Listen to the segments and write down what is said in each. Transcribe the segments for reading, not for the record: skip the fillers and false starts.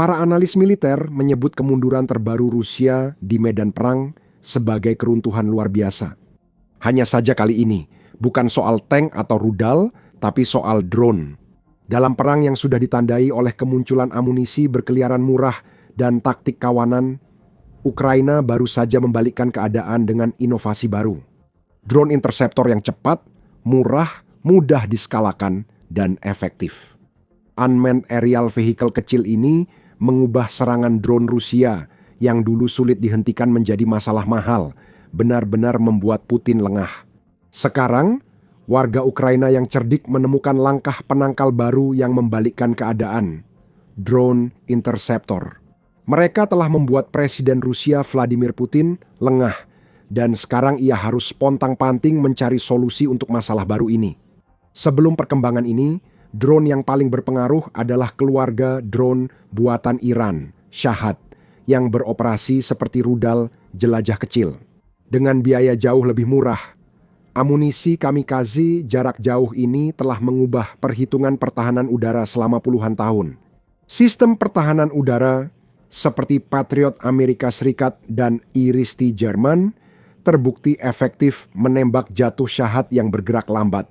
Para analis militer menyebut kemunduran terbaru Rusia di medan perang sebagai keruntuhan luar biasa. Hanya saja kali ini, bukan soal tank atau rudal, tapi soal drone. Dalam perang yang sudah ditandai oleh kemunculan amunisi berkeliaran murah dan taktik kawanan, Ukraina baru saja membalikkan keadaan dengan inovasi baru. Drone interceptor yang cepat, murah, mudah diskalakan, dan efektif. Unmanned aerial vehicle kecil ini mengubah serangan drone Rusia yang dulu sulit dihentikan menjadi masalah mahal, benar-benar membuat Putin lengah. Sekarang, warga Ukraina yang cerdik menemukan langkah penangkal baru yang membalikkan keadaan. Drone interceptor. Mereka telah membuat Presiden Rusia Vladimir Putin lengah, dan sekarang ia harus pontang-panting mencari solusi untuk masalah baru ini. Sebelum perkembangan ini, drone yang paling berpengaruh adalah keluarga drone buatan Iran, Shahed, yang beroperasi seperti rudal jelajah kecil. Dengan biaya jauh lebih murah, amunisi kamikaze jarak jauh ini telah mengubah perhitungan pertahanan udara selama puluhan tahun. Sistem pertahanan udara seperti Patriot Amerika Serikat dan Iris-T Jerman terbukti efektif menembak jatuh Shahed yang bergerak lambat.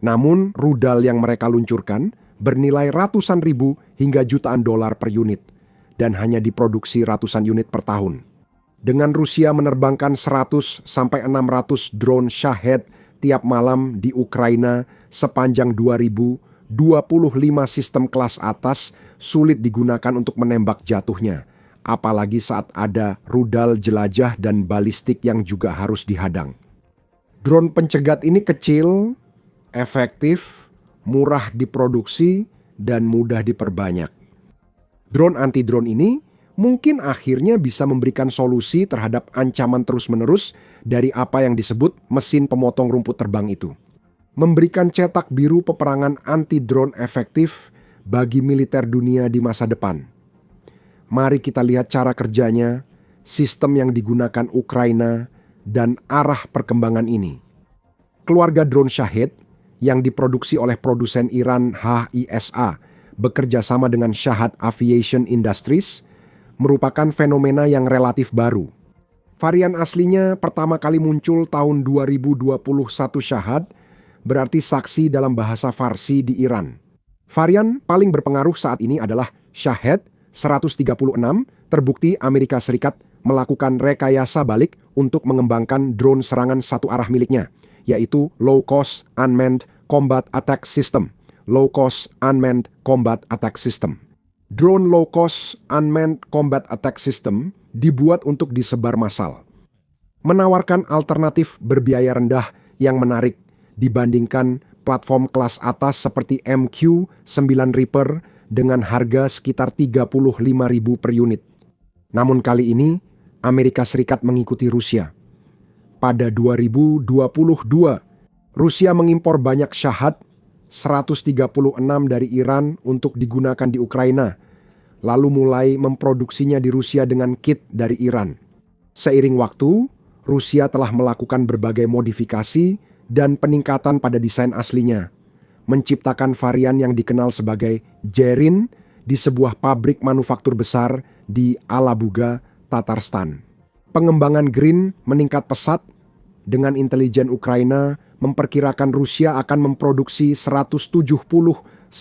Namun, rudal yang mereka luncurkan bernilai ratusan ribu hingga jutaan dolar per unit dan hanya diproduksi ratusan unit per tahun. Dengan Rusia menerbangkan 100 sampai 600 drone Shahed tiap malam di Ukraina sepanjang 2025 sistem kelas atas sulit digunakan untuk menembak jatuhnya, apalagi saat ada rudal jelajah dan balistik yang juga harus dihadang. Drone pencegat ini kecil, efektif, murah diproduksi, dan mudah diperbanyak. Drone anti-drone ini mungkin akhirnya bisa memberikan solusi terhadap ancaman terus-menerus dari apa yang disebut mesin pemotong rumput terbang itu. Memberikan cetak biru peperangan anti-drone efektif bagi militer dunia di masa depan. Mari kita lihat cara kerjanya, sistem yang digunakan Ukraina, dan arah perkembangan ini. Keluarga drone Shahed yang diproduksi oleh produsen Iran HISA bekerja sama dengan Shahed Aviation Industries merupakan fenomena yang relatif baru. Varian aslinya pertama kali muncul tahun 2021 Shahed, berarti saksi dalam bahasa Farsi di Iran. Varian paling berpengaruh saat ini adalah Shahed 136, terbukti Amerika Serikat melakukan rekayasa balik untuk mengembangkan drone serangan satu arah miliknya, yaitu Low Cost Unmanned Combat Attack System. Low Cost Unmanned Combat Attack System. Drone Low Cost Unmanned Combat Attack System dibuat untuk disebar massal. Menawarkan alternatif berbiaya rendah yang menarik dibandingkan platform kelas atas seperti MQ-9 Reaper dengan harga sekitar 35.000 per unit. Namun kali ini, Amerika Serikat mengikuti Rusia. Pada 2022, Rusia mengimpor banyak Shahed 136 dari Iran untuk digunakan di Ukraina, lalu mulai memproduksinya di Rusia dengan kit dari Iran. Seiring waktu, Rusia telah melakukan berbagai modifikasi dan peningkatan pada desain aslinya, menciptakan varian yang dikenal sebagai Jerin di sebuah pabrik manufaktur besar di Alabuga, Tatarstan. Pengembangan Green meningkat pesat. Dengan intelijen Ukraina memperkirakan Rusia akan memproduksi 170-190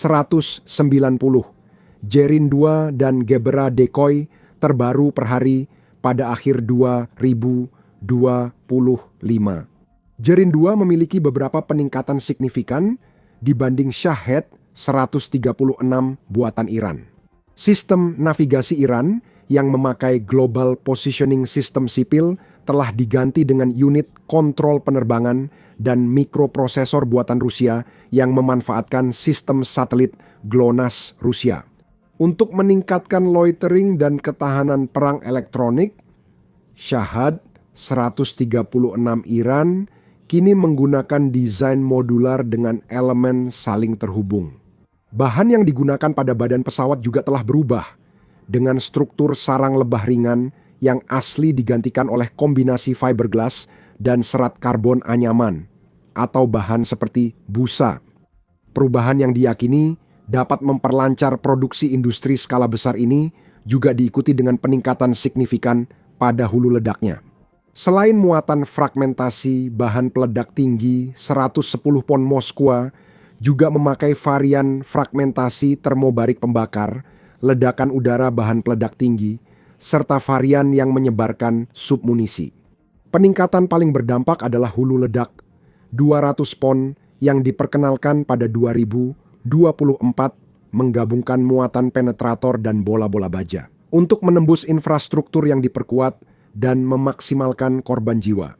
Jerin 2 dan Gebra Decoy terbaru per hari pada akhir 2025. Jerin 2 memiliki beberapa peningkatan signifikan dibanding Shahed 136 buatan Iran. Sistem navigasi Iran yang memakai Global Positioning System sipil telah diganti dengan unit kontrol penerbangan dan mikroprosesor buatan Rusia yang memanfaatkan sistem satelit GLONASS Rusia. Untuk meningkatkan loitering dan ketahanan perang elektronik, Shahed 136 Iran kini menggunakan desain modular dengan elemen saling terhubung. Bahan yang digunakan pada badan pesawat juga telah berubah, dengan struktur sarang lebah ringan yang asli digantikan oleh kombinasi fiberglass dan serat karbon anyaman, atau bahan seperti busa. Perubahan yang diyakini dapat memperlancar produksi industri skala besar ini juga diikuti dengan peningkatan signifikan pada hulu ledaknya. Selain muatan fragmentasi bahan peledak tinggi 110 pon Moskwa, juga memakai varian fragmentasi termobarik pembakar, ledakan udara bahan peledak tinggi, serta varian yang menyebarkan submunisi. Peningkatan paling berdampak adalah hulu ledak 200 pon yang diperkenalkan pada 2024 menggabungkan muatan penetrator dan bola-bola baja untuk menembus infrastruktur yang diperkuat dan memaksimalkan korban jiwa.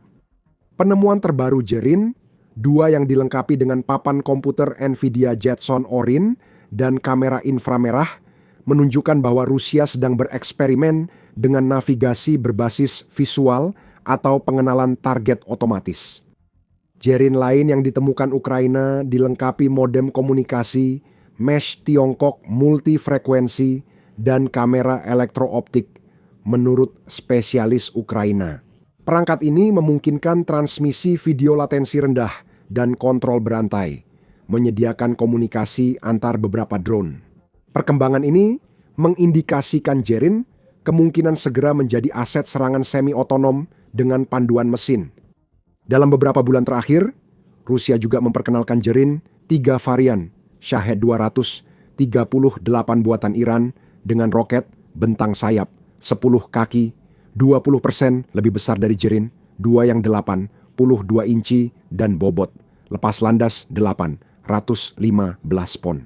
Penemuan terbaru Jerin, 2 yang dilengkapi dengan papan komputer Nvidia Jetson Orin dan kamera inframerah, menunjukkan bahwa Rusia sedang bereksperimen dengan navigasi berbasis visual atau pengenalan target otomatis. Jerin lain yang ditemukan Ukraina dilengkapi modem komunikasi, mesh Tiongkok multifrekuensi, dan kamera elektrooptik, menurut spesialis Ukraina. Perangkat ini memungkinkan transmisi video latensi rendah dan kontrol berantai, menyediakan komunikasi antar beberapa drone. Perkembangan ini mengindikasikan Jerin kemungkinan segera menjadi aset serangan semi-otonom dengan panduan mesin. Dalam beberapa bulan terakhir, Rusia juga memperkenalkan Jerin 3 varian Shahed 200, 38 buatan Iran dengan roket bentang sayap 10 kaki, 20% lebih besar dari Jerin, 2 yang 82 inci dan bobot, lepas landas 815 pon.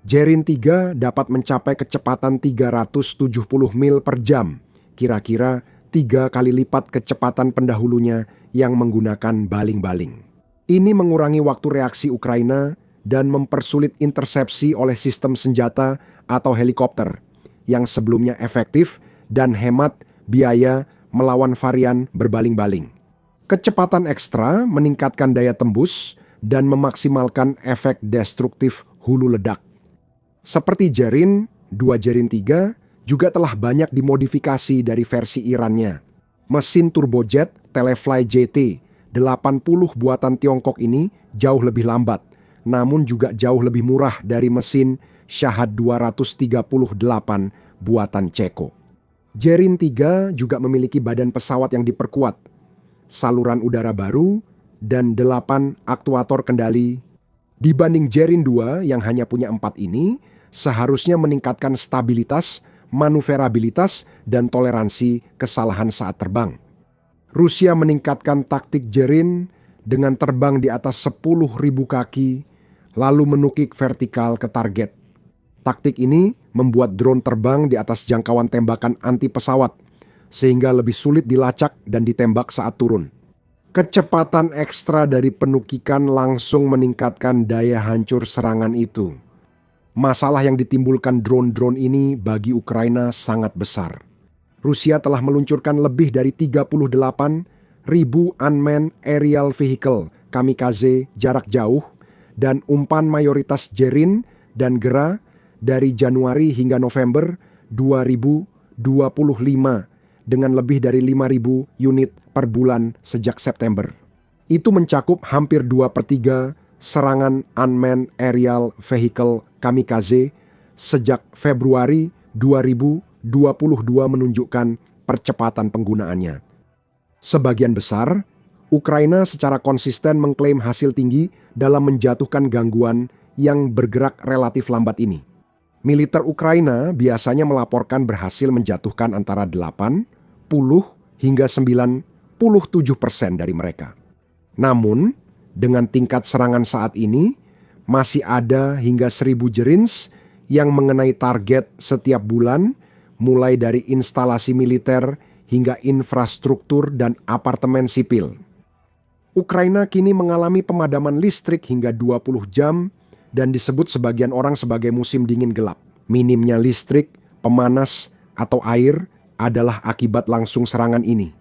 Jerin 3 dapat mencapai kecepatan 370 mil per jam, kira-kira 3 kali lipat kecepatan pendahulunya yang menggunakan baling-baling. Ini mengurangi waktu reaksi Ukraina dan mempersulit intersepsi oleh sistem senjata atau helikopter yang sebelumnya efektif dan hemat biaya melawan varian berbaling-baling. Kecepatan ekstra meningkatkan daya tembus dan memaksimalkan efek destruktif hulu ledak. Seperti Jerin, 2 Jerin 3 juga telah banyak dimodifikasi dari versi Irannya. Mesin turbojet Telefly JT 80 buatan Tiongkok ini jauh lebih lambat, namun juga jauh lebih murah dari mesin Shahed 238 buatan Ceko. Jerin 3 juga memiliki badan pesawat yang diperkuat, saluran udara baru, dan 8 aktuator kendali. Dibanding Jerin 2 yang hanya punya 4 ini, seharusnya meningkatkan stabilitas, manuverabilitas, dan toleransi kesalahan saat terbang. Rusia meningkatkan taktik Jerin dengan terbang di atas 10.000 kaki, lalu menukik vertikal ke target. Taktik ini membuat drone terbang di atas jangkauan tembakan anti pesawat, sehingga lebih sulit dilacak dan ditembak saat turun. Kecepatan ekstra dari penukikan langsung meningkatkan daya hancur serangan itu. Masalah yang ditimbulkan drone-drone ini bagi Ukraina sangat besar. Rusia telah meluncurkan lebih dari 38.000 unmanned aerial vehicle kamikaze jarak jauh dan umpan mayoritas Jerin dan Gera dari Januari hingga November 2025 dengan lebih dari 5.000 unit per bulan sejak September. Itu mencakup hampir 2/3 serangan unmanned aerial vehicle kamikaze sejak Februari 2022 menunjukkan percepatan penggunaannya. Sebagian besar, Ukraina secara konsisten mengklaim hasil tinggi dalam menjatuhkan gangguan yang bergerak relatif lambat ini. Militer Ukraina biasanya melaporkan berhasil menjatuhkan antara 80 hingga 97% dari mereka. Namun, dengan tingkat serangan saat ini, masih ada hingga 1.000 Jerins yang mengenai target setiap bulan, mulai dari instalasi militer hingga infrastruktur dan apartemen sipil. Ukraina kini mengalami pemadaman listrik hingga 20 jam dan disebut sebagian orang sebagai musim dingin gelap. Minimnya listrik, pemanas, atau air adalah akibat langsung serangan ini.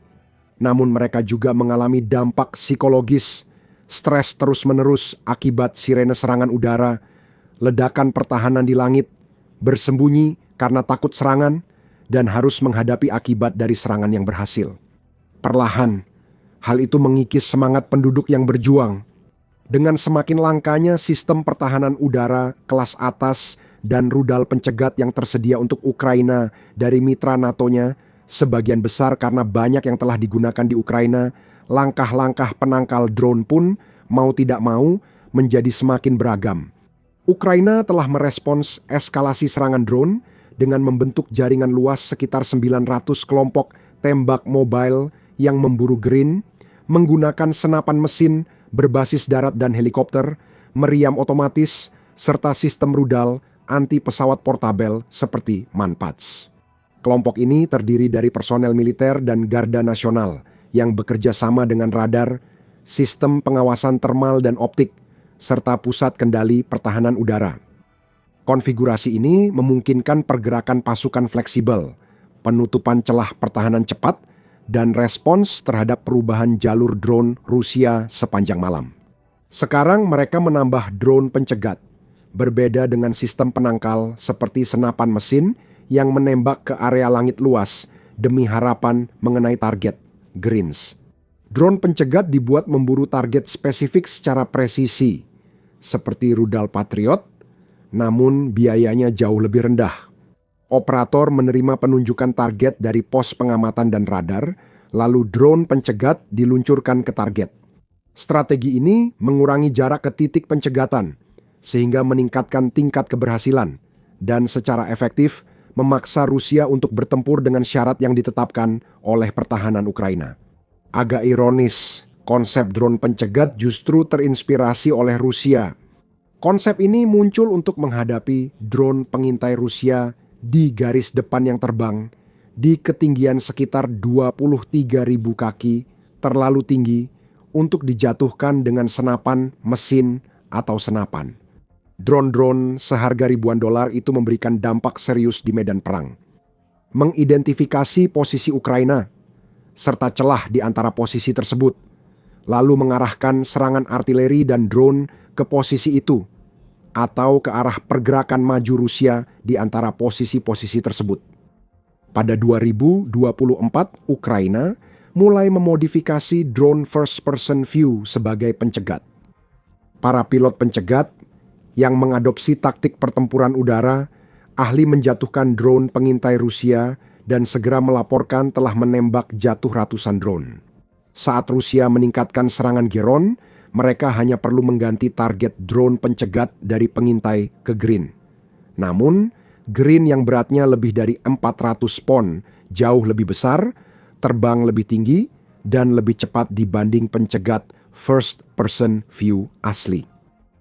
Namun mereka juga mengalami dampak psikologis, stres terus-menerus akibat sirene serangan udara, ledakan pertahanan di langit, bersembunyi karena takut serangan, dan harus menghadapi akibat dari serangan yang berhasil. Perlahan, hal itu mengikis semangat penduduk yang berjuang. Dengan semakin langkanya sistem pertahanan udara kelas atas dan rudal pencegat yang tersedia untuk Ukraina dari mitra NATO-nya, sebagian besar karena banyak yang telah digunakan di Ukraina, langkah-langkah penangkal drone pun mau tidak mau menjadi semakin beragam. Ukraina telah merespons eskalasi serangan drone dengan membentuk jaringan luas sekitar 900 kelompok tembak mobile yang memburu Green, menggunakan senapan mesin berbasis darat dan helikopter, meriam otomatis, serta sistem rudal anti pesawat portabel seperti Manpads. Kelompok ini terdiri dari personel militer dan Garda Nasional yang bekerja sama dengan radar, sistem pengawasan termal dan optik, serta pusat kendali pertahanan udara. Konfigurasi ini memungkinkan pergerakan pasukan fleksibel, penutupan celah pertahanan cepat, dan respons terhadap perubahan jalur drone Rusia sepanjang malam. Sekarang mereka menambah drone pencegat, berbeda dengan sistem penangkal seperti senapan mesin yang menembak ke area langit luas demi harapan mengenai target, Greens. Drone pencegat dibuat memburu target spesifik secara presisi, seperti rudal Patriot, namun biayanya jauh lebih rendah. Operator menerima penunjukan target dari pos pengamatan dan radar, lalu drone pencegat diluncurkan ke target. Strategi ini mengurangi jarak ke titik pencegatan, sehingga meningkatkan tingkat keberhasilan, dan secara efektif memaksa Rusia untuk bertempur dengan syarat yang ditetapkan oleh pertahanan Ukraina. Agak ironis, konsep drone pencegat justru terinspirasi oleh Rusia. Konsep ini muncul untuk menghadapi drone pengintai Rusia di garis depan yang terbang, di ketinggian sekitar 23.000 kaki, terlalu tinggi untuk dijatuhkan dengan senapan, mesin, atau senapan. Drone-drone seharga ribuan dolar itu memberikan dampak serius di medan perang. Mengidentifikasi posisi Ukraina, serta celah di antara posisi tersebut, lalu mengarahkan serangan artileri dan drone ke posisi itu, atau ke arah pergerakan maju Rusia di antara posisi-posisi tersebut. Pada 2024, Ukraina mulai memodifikasi drone first-person view sebagai pencegat. Para pilot pencegat yang mengadopsi taktik pertempuran udara, ahli menjatuhkan drone pengintai Rusia dan segera melaporkan telah menembak jatuh ratusan drone. Saat Rusia meningkatkan serangan Geron, mereka hanya perlu mengganti target drone pencegat dari pengintai ke Green. Namun, Green yang beratnya lebih dari 400 pon, jauh lebih besar, terbang lebih tinggi, dan lebih cepat dibanding pencegat first person view asli.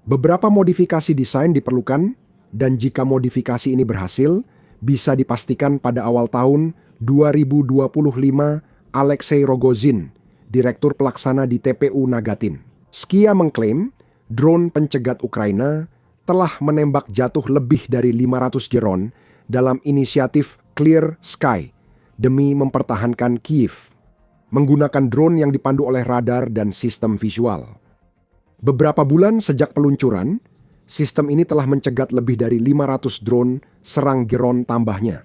Beberapa modifikasi desain diperlukan, dan jika modifikasi ini berhasil, bisa dipastikan pada awal tahun 2025 Alexei Rogozin, Direktur Pelaksana di TPU Nagatin. Skia mengklaim drone pencegat Ukraina telah menembak jatuh lebih dari 500 Geron dalam inisiatif Clear Sky demi mempertahankan Kiev, menggunakan drone yang dipandu oleh radar dan sistem visual. Beberapa bulan sejak peluncuran, sistem ini telah mencegat lebih dari 500 drone serang Geron tambahnya.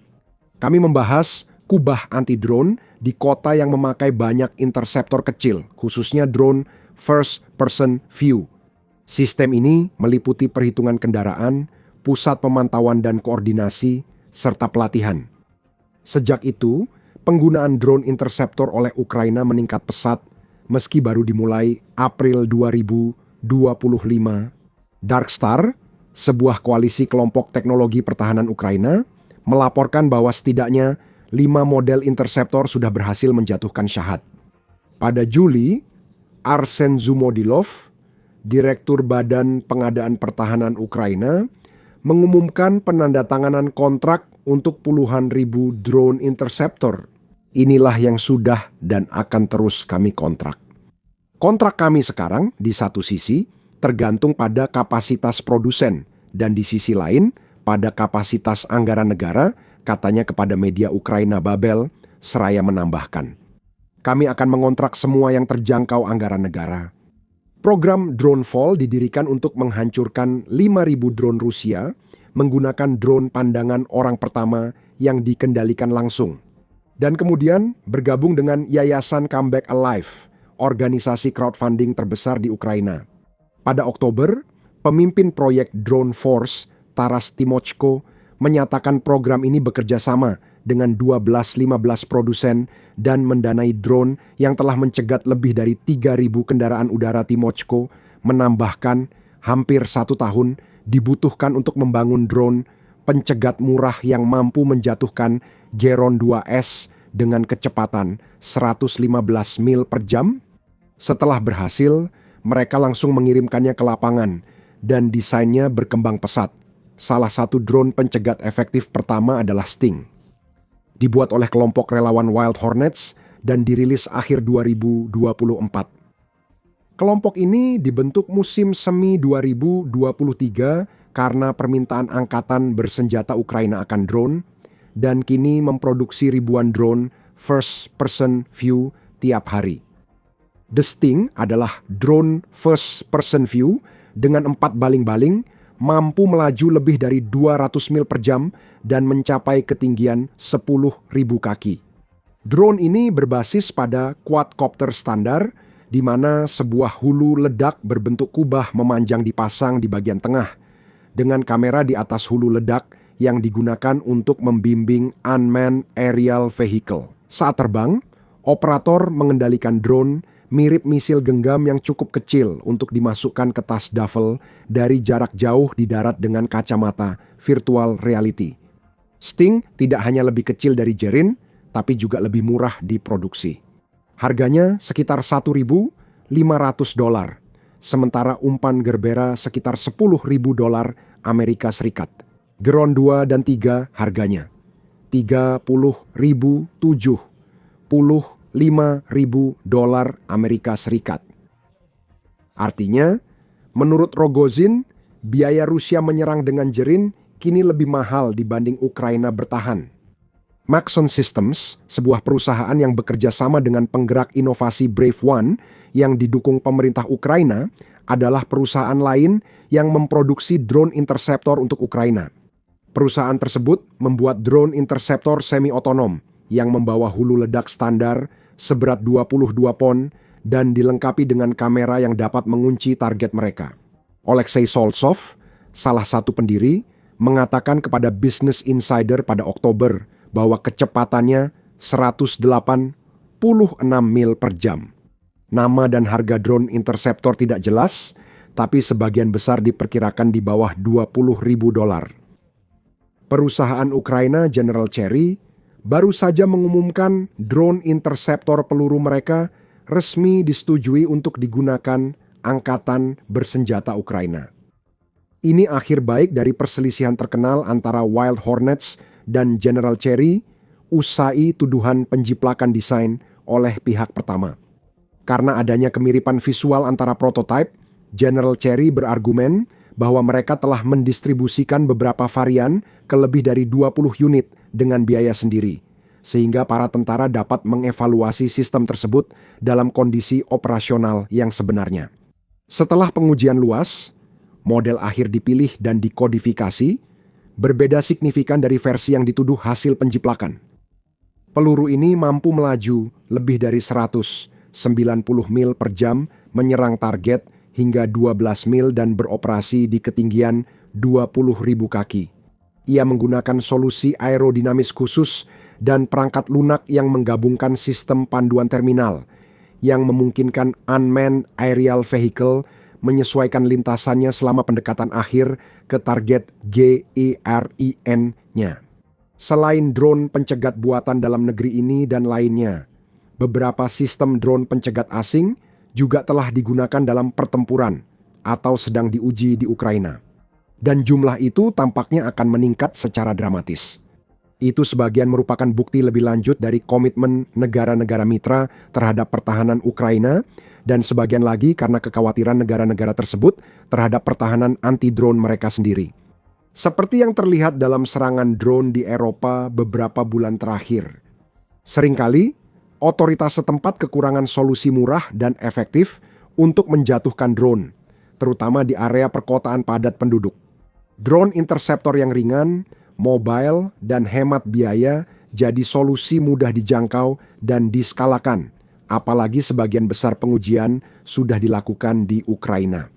Kami membahas kubah anti-drone di kota yang memakai banyak interseptor kecil, khususnya drone first person view. Sistem ini meliputi perhitungan kendaraan, pusat pemantauan dan koordinasi, serta pelatihan. Sejak itu, penggunaan drone interceptor oleh Ukraina meningkat pesat meski baru dimulai April 2025. Darkstar, sebuah koalisi kelompok teknologi pertahanan Ukraina, melaporkan bahwa setidaknya 5 model interceptor sudah berhasil menjatuhkan Shahed. Pada Juli, Arsen Zumodilov, Direktur Badan Pengadaan Pertahanan Ukraina, mengumumkan penandatanganan kontrak untuk puluhan ribu drone interceptor. Inilah yang sudah dan akan terus kami kontrak. Kontrak kami sekarang di satu sisi tergantung pada kapasitas produsen dan di sisi lain pada kapasitas anggaran negara, katanya kepada media Ukraina Babel, seraya menambahkan, kami akan mengontrak semua yang terjangkau anggaran negara. Program Dronefall didirikan untuk menghancurkan 5.000 drone Rusia menggunakan drone pandangan orang pertama yang dikendalikan langsung. Dan kemudian bergabung dengan Yayasan Comeback Alive, organisasi crowdfunding terbesar di Ukraina. Pada Oktober, pemimpin proyek Drone Force, Taras Timochko, menyatakan program ini bekerja sama dengan 12-15 produsen dan mendanai drone yang telah mencegat lebih dari 3.000 kendaraan udara. Timochko menambahkan hampir 1 tahun dibutuhkan untuk membangun drone pencegat murah yang mampu menjatuhkan Geron 2S dengan kecepatan 115 mil per jam. Setelah berhasil, mereka langsung mengirimkannya ke lapangan dan desainnya berkembang pesat. Salah satu drone pencegat efektif pertama adalah Sting. Dibuat oleh kelompok relawan Wild Hornets dan dirilis akhir 2024. Kelompok ini dibentuk musim semi 2023 karena permintaan angkatan bersenjata Ukraina akan drone dan kini memproduksi ribuan drone first person view tiap hari. The Sting adalah drone first person view dengan 4 baling-baling, mampu melaju lebih dari 200 mil per jam dan mencapai ketinggian 10.000 kaki. Drone ini berbasis pada quadcopter standar, di mana sebuah hulu ledak berbentuk kubah memanjang dipasang di bagian tengah, dengan kamera di atas hulu ledak yang digunakan untuk membimbing unmanned aerial vehicle. Saat terbang, operator mengendalikan drone mirip misil genggam yang cukup kecil untuk dimasukkan ke tas duffel dari jarak jauh di darat dengan kacamata virtual reality. Sting tidak hanya lebih kecil dari Gerin, tapi juga lebih murah diproduksi. Harganya sekitar $1.500, sementara umpan Gerbera sekitar $10.000 Amerika Serikat. Geron 2 dan 3 harganya $30.000, $5.000 Amerika Serikat. Artinya, menurut Rogozin, biaya Rusia menyerang dengan Gerin kini lebih mahal dibanding Ukraina bertahan. Maxon Systems, sebuah perusahaan yang bekerja sama dengan penggerak inovasi Brave One yang didukung pemerintah Ukraina, adalah perusahaan lain yang memproduksi drone interceptor untuk Ukraina. Perusahaan tersebut membuat drone interceptor semi-otonom yang membawa hulu ledak standar seberat 22 pon dan dilengkapi dengan kamera yang dapat mengunci target mereka. Oleksiy Soltsov, salah satu pendiri, mengatakan kepada Business Insider pada Oktober bahwa kecepatannya 186 mil per jam. Nama dan harga drone interceptor tidak jelas, tapi sebagian besar diperkirakan di bawah $20.000. Perusahaan Ukraina General Cherry baru saja mengumumkan drone interceptor peluru mereka resmi disetujui untuk digunakan angkatan bersenjata Ukraina. Ini akhir baik dari perselisihan terkenal antara Wild Hornets dan General Cherry usai tuduhan penjiplakan desain oleh pihak pertama. Karena adanya kemiripan visual antara prototipe, General Cherry berargumen bahwa mereka telah mendistribusikan beberapa varian ke lebih dari 20 unit dengan biaya sendiri, sehingga para tentara dapat mengevaluasi sistem tersebut dalam kondisi operasional yang sebenarnya. Setelah pengujian luas, model akhir dipilih dan dikodifikasi, berbeda signifikan dari versi yang dituduh hasil penjiplakan. Peluru ini mampu melaju lebih dari 190 mil per jam menyerang target hingga 12 mil dan beroperasi di ketinggian 20.000 kaki. Ia menggunakan solusi aerodinamis khusus dan perangkat lunak yang menggabungkan sistem panduan terminal yang memungkinkan unmanned aerial vehicle menyesuaikan lintasannya selama pendekatan akhir ke target GERIN-nya. Selain drone pencegat buatan dalam negeri ini dan lainnya, beberapa sistem drone pencegat asing juga telah digunakan dalam pertempuran atau sedang diuji di Ukraina. Dan jumlah itu tampaknya akan meningkat secara dramatis. Itu sebagian merupakan bukti lebih lanjut dari komitmen negara-negara mitra terhadap pertahanan Ukraina, dan sebagian lagi karena kekhawatiran negara-negara tersebut terhadap pertahanan anti-drone mereka sendiri. Seperti yang terlihat dalam serangan drone di Eropa beberapa bulan terakhir. Seringkali, otoritas setempat kekurangan solusi murah dan efektif untuk menjatuhkan drone, terutama di area perkotaan padat penduduk. Drone interceptor yang ringan, mobile, dan hemat biaya jadi solusi mudah dijangkau dan diskalakan, apalagi sebagian besar pengujian sudah dilakukan di Ukraina.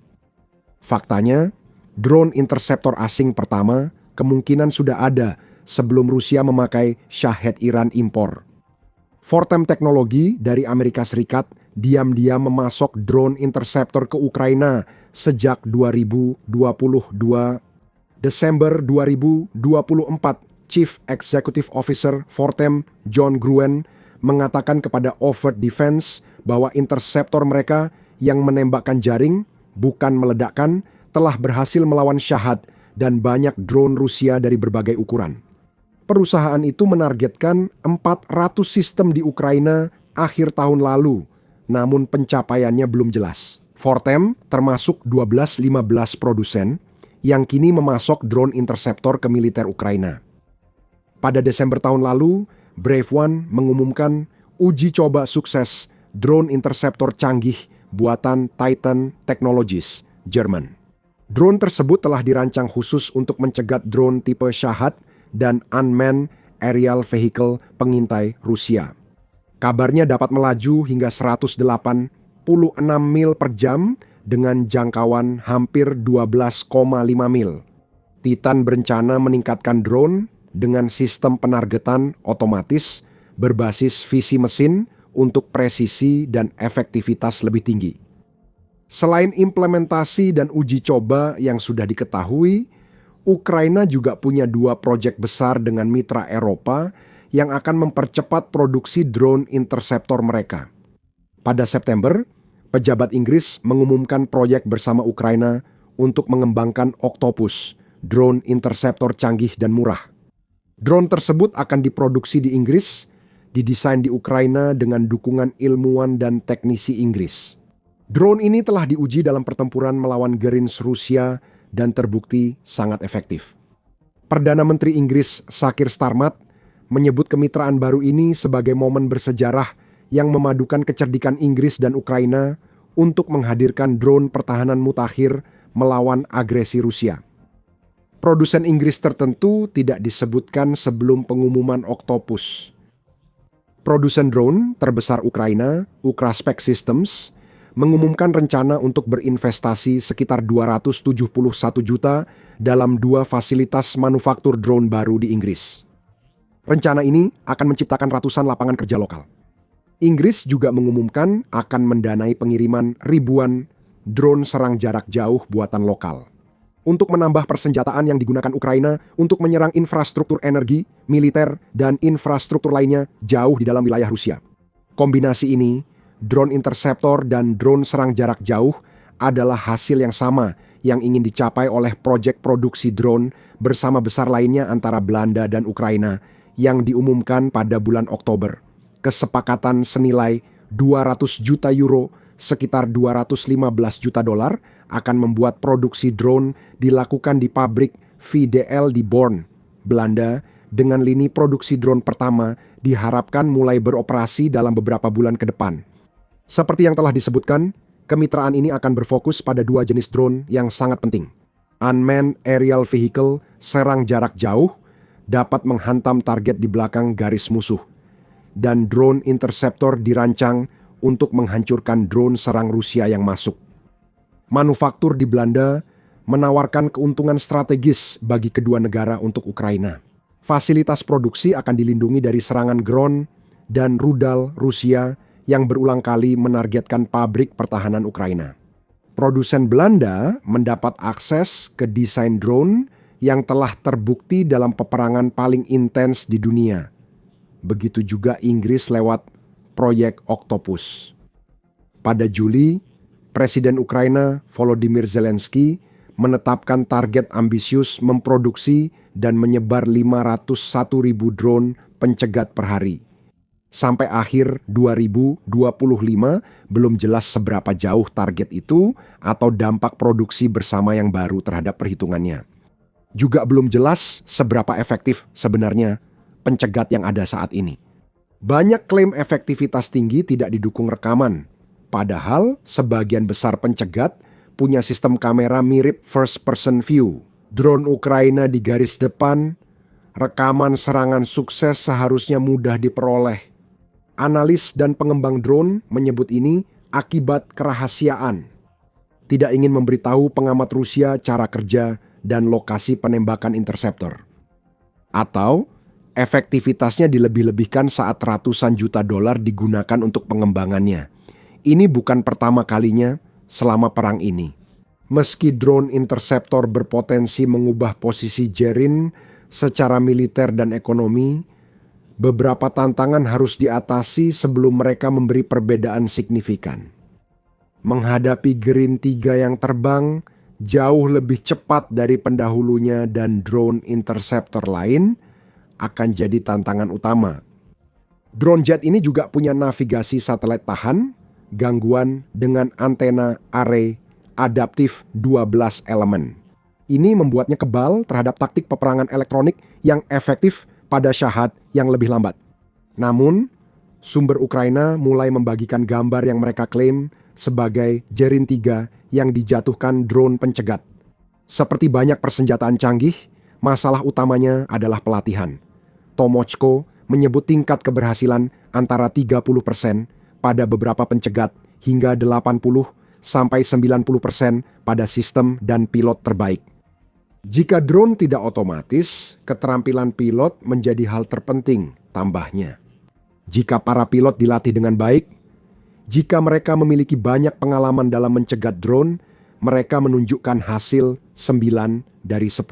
Faktanya, drone interceptor asing pertama kemungkinan sudah ada sebelum Rusia memakai Shahed Iran impor. Fortem Teknologi dari Amerika Serikat diam-diam memasok drone interceptor ke Ukraina sejak 2022. Desember 2024, Chief Executive Officer Fortem, John Gruen, mengatakan kepada Overt Defense bahwa interceptor mereka yang menembakkan jaring, bukan meledakkan, telah berhasil melawan Shahed dan banyak drone Rusia dari berbagai ukuran. Perusahaan itu menargetkan 400 sistem di Ukraina akhir tahun lalu, namun pencapaiannya belum jelas. Fortem termasuk 12-15 produsen yang kini memasok drone interceptor ke militer Ukraina. Pada Desember tahun lalu, Brave One mengumumkan uji coba sukses drone interceptor canggih buatan Titan Technologies, Jerman. Drone tersebut telah dirancang khusus untuk mencegat drone tipe Shahed dan Unmanned Aerial Vehicle pengintai Rusia. Kabarnya dapat melaju hingga 186 mil per jam dengan jangkauan hampir 12,5 mil. Titan berencana meningkatkan drone dengan sistem penargetan otomatis berbasis visi mesin untuk presisi dan efektivitas lebih tinggi. Selain implementasi dan uji coba yang sudah diketahui, Ukraina juga punya 2 proyek besar dengan mitra Eropa yang akan mempercepat produksi drone interceptor mereka. Pada September, pejabat Inggris mengumumkan proyek bersama Ukraina untuk mengembangkan Octopus, drone interceptor canggih dan murah. Drone tersebut akan diproduksi di Inggris, didesain di Ukraina dengan dukungan ilmuwan dan teknisi Inggris. Drone ini telah diuji dalam pertempuran melawan Gerinch Rusia dan terbukti sangat efektif. Perdana Menteri Inggris Sakir Starmat menyebut kemitraan baru ini sebagai momen bersejarah yang memadukan kecerdikan Inggris dan Ukraina untuk menghadirkan drone pertahanan mutakhir melawan agresi Rusia. Produsen Inggris tertentu tidak disebutkan sebelum pengumuman Octopus. Produsen drone terbesar Ukraina, Ukraspec Systems, mengumumkan rencana untuk berinvestasi sekitar 271 juta dalam 2 fasilitas manufaktur drone baru di Inggris. Rencana ini akan menciptakan ratusan lapangan kerja lokal. Inggris juga mengumumkan akan mendanai pengiriman ribuan drone serang jarak jauh buatan lokal untuk menambah persenjataan yang digunakan Ukraina untuk menyerang infrastruktur energi, militer, dan infrastruktur lainnya jauh di dalam wilayah Rusia. Kombinasi ini, drone interceptor dan drone serang jarak jauh, adalah hasil yang sama yang ingin dicapai oleh proyek produksi drone bersama besar lainnya antara Belanda dan Ukraina yang diumumkan pada bulan Oktober. Kesepakatan senilai 200 juta euro, sekitar 215 juta dolar, akan membuat produksi drone dilakukan di pabrik VDL di Born, Belanda, dengan lini produksi drone pertama diharapkan mulai beroperasi dalam beberapa bulan ke depan. Seperti yang telah disebutkan, kemitraan ini akan berfokus pada 2 jenis drone yang sangat penting. Unmanned Aerial Vehicle serang jarak jauh dapat menghantam target di belakang garis musuh. Dan drone interceptor dirancang untuk menghancurkan drone serang Rusia yang masuk. Manufaktur di Belanda menawarkan keuntungan strategis bagi kedua negara untuk Ukraina. Fasilitas produksi akan dilindungi dari serangan drone dan rudal Rusia yang berulang kali menargetkan pabrik pertahanan Ukraina. Produsen Belanda mendapat akses ke desain drone yang telah terbukti dalam peperangan paling intens di dunia. Begitu juga Inggris lewat proyek Octopus. Pada Juli, Presiden Ukraina Volodymyr Zelensky menetapkan target ambisius memproduksi dan menyebar 501.000 drone pencegat per hari. Sampai akhir 2025 belum jelas seberapa jauh target itu atau dampak produksi bersama yang baru terhadap perhitungannya. Juga belum jelas seberapa efektif sebenarnya pencegat yang ada saat ini. Banyak klaim efektivitas tinggi tidak didukung rekaman, padahal sebagian besar pencegat punya sistem kamera mirip first person view. Drone Ukraina di garis depan, rekaman serangan sukses seharusnya mudah diperoleh. Analis dan pengembang drone menyebut ini akibat kerahasiaan. tidak ingin memberitahu pengamat Rusia cara kerja dan lokasi penembakan interceptor. Atau efektivitasnya dilebih-lebihkan saat ratusan juta dolar digunakan untuk pengembangannya. Ini bukan pertama kalinya selama perang ini. Meski drone interceptor berpotensi mengubah posisi Jerin secara militer dan ekonomi, beberapa tantangan harus diatasi sebelum mereka memberi perbedaan signifikan. Menghadapi Gerin 3 yang terbang jauh lebih cepat dari pendahulunya dan drone interceptor lain akan jadi tantangan utama. Drone jet ini juga punya navigasi satelit tahan, gangguan dengan antena array adaptif 12 elemen. Ini membuatnya kebal terhadap taktik peperangan elektronik yang efektif pada Shahed yang lebih lambat. Namun, sumber Ukraina mulai membagikan gambar yang mereka klaim sebagai Jerin 3 yang dijatuhkan drone pencegat. Seperti banyak persenjataan canggih, masalah utamanya adalah pelatihan. Tomochko menyebut tingkat keberhasilan antara 30% pada beberapa pencegat hingga 80-90% pada sistem dan pilot terbaik. Jika drone tidak otomatis, keterampilan pilot menjadi hal terpenting, tambahnya. Jika para pilot dilatih dengan baik, jika mereka memiliki banyak pengalaman dalam mencegat drone, mereka menunjukkan hasil 9 dari 10.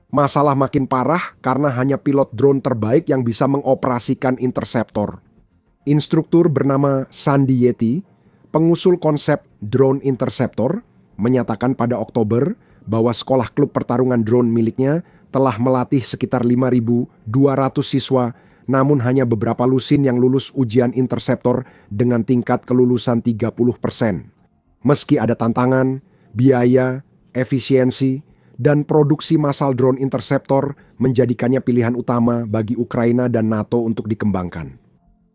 Masalah makin parah karena hanya pilot drone terbaik yang bisa mengoperasikan interceptor. Instruktur bernama Sandy Yeti, pengusul konsep drone interceptor, menyatakan pada Oktober bahwa sekolah klub pertarungan drone miliknya telah melatih sekitar 5.200 siswa, namun hanya beberapa lusin yang lulus ujian interceptor dengan tingkat kelulusan 30%. Meski ada tantangan, biaya, efisiensi, dan produksi massal drone interceptor menjadikannya pilihan utama bagi Ukraina dan NATO untuk dikembangkan.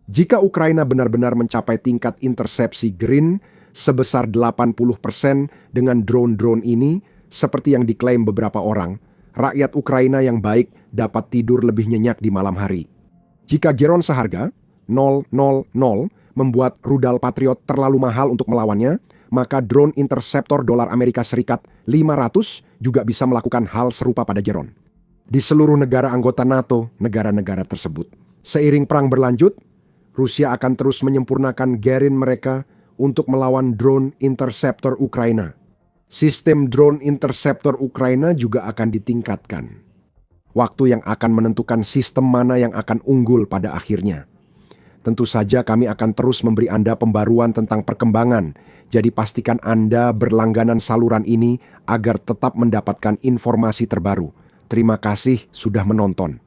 Jika Ukraina benar-benar mencapai tingkat intersepsi Green sebesar 80% dengan drone-drone ini, seperti yang diklaim beberapa orang, rakyat Ukraina yang baik dapat tidur lebih nyenyak di malam hari. Jika Geron seharga 000 membuat rudal Patriot terlalu mahal untuk melawannya, maka drone interceptor dolar Amerika Serikat 500 juga bisa melakukan hal serupa pada Geron. Di seluruh negara anggota NATO, negara-negara tersebut. Seiring perang berlanjut, Rusia akan terus menyempurnakan Gerin mereka untuk melawan drone interceptor Ukraina. Sistem drone interceptor Ukraina juga akan ditingkatkan. Waktu yang akan menentukan sistem mana yang akan unggul pada akhirnya. Tentu saja kami akan terus memberi Anda pembaruan tentang perkembangan, jadi pastikan Anda berlangganan saluran ini agar tetap mendapatkan informasi terbaru. Terima kasih sudah menonton.